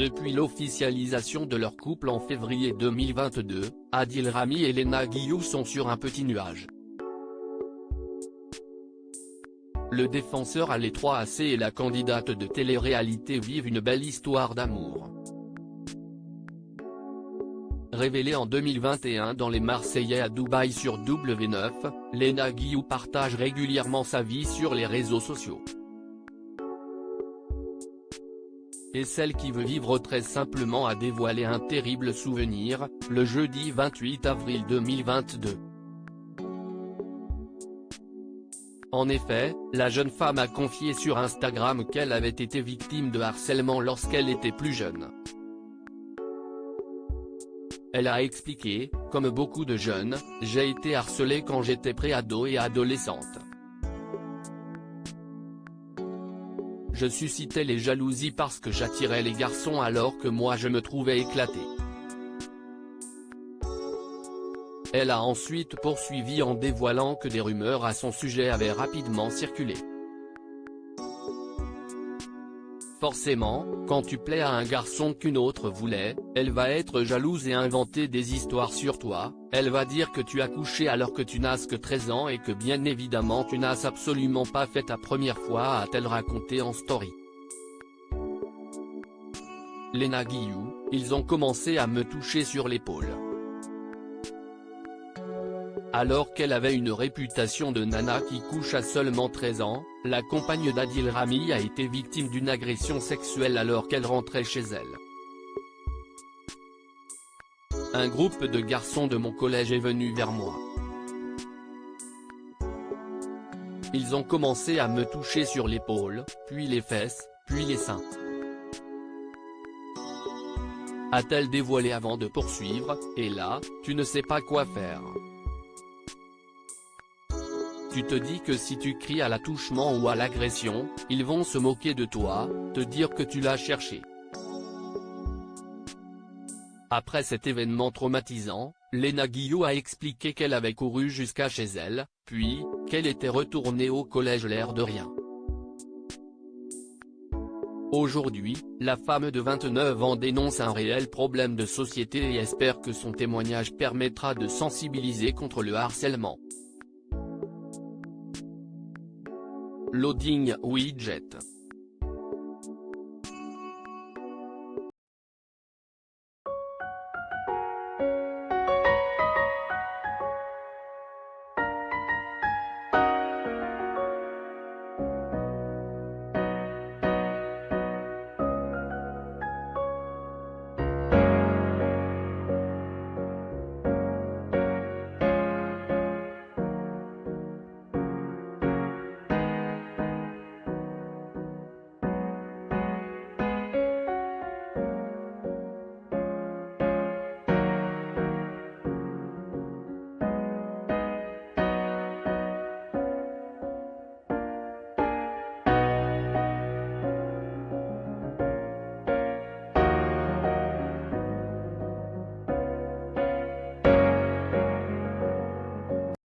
Depuis l'officialisation de leur couple en février 2022, Adil Rami et Léna Guillou sont sur un petit nuage. Le défenseur à l'étroit AC et la candidate de télé-réalité vivent une belle histoire d'amour. Révélée en 2021 dans Les Marseillais à Dubaï sur W9, Léna Guillou partage régulièrement sa vie sur les réseaux sociaux. Et celle qui veut vivre très simplement a dévoilé un terrible souvenir, le jeudi 28 avril 2022. En effet, la jeune femme a confié sur Instagram qu'elle avait été victime de harcèlement lorsqu'elle était plus jeune. Elle a expliqué, comme beaucoup de jeunes, j'ai été harcelée quand j'étais préado et adolescente. Je suscitais les jalousies parce que j'attirais les garçons alors que moi je me trouvais éclatée. Elle a ensuite poursuivi en dévoilant que des rumeurs à son sujet avaient rapidement circulé. Forcément, quand tu plais à un garçon qu'une autre voulait, elle va être jalouse et inventer des histoires sur toi, elle va dire que tu as couché alors que tu n'as que 13 ans et que bien évidemment tu n'as absolument pas fait ta première fois, a-t-elle raconté en story. Léna Guillou, ils ont commencé à me toucher sur l'épaule. Alors qu'elle avait une réputation de nana qui couche à seulement 13 ans, la compagne d'Adil Rami a été victime d'une agression sexuelle alors qu'elle rentrait chez elle. Un groupe de garçons de mon collège est venu vers moi. Ils ont commencé à me toucher sur l'épaule, puis les fesses, puis les seins. A-t-elle dévoilé avant de poursuivre, et là, tu ne sais pas quoi faire. Tu te dis que si tu cries à l'attouchement ou à l'agression, ils vont se moquer de toi, te dire que tu l'as cherché. Après cet événement traumatisant, Léna Guillou a expliqué qu'elle avait couru jusqu'à chez elle, puis, qu'elle était retournée au collège l'air de rien. Aujourd'hui, la femme de 29 ans dénonce un réel problème de société et espère que son témoignage permettra de sensibiliser contre le harcèlement. Loading Widget.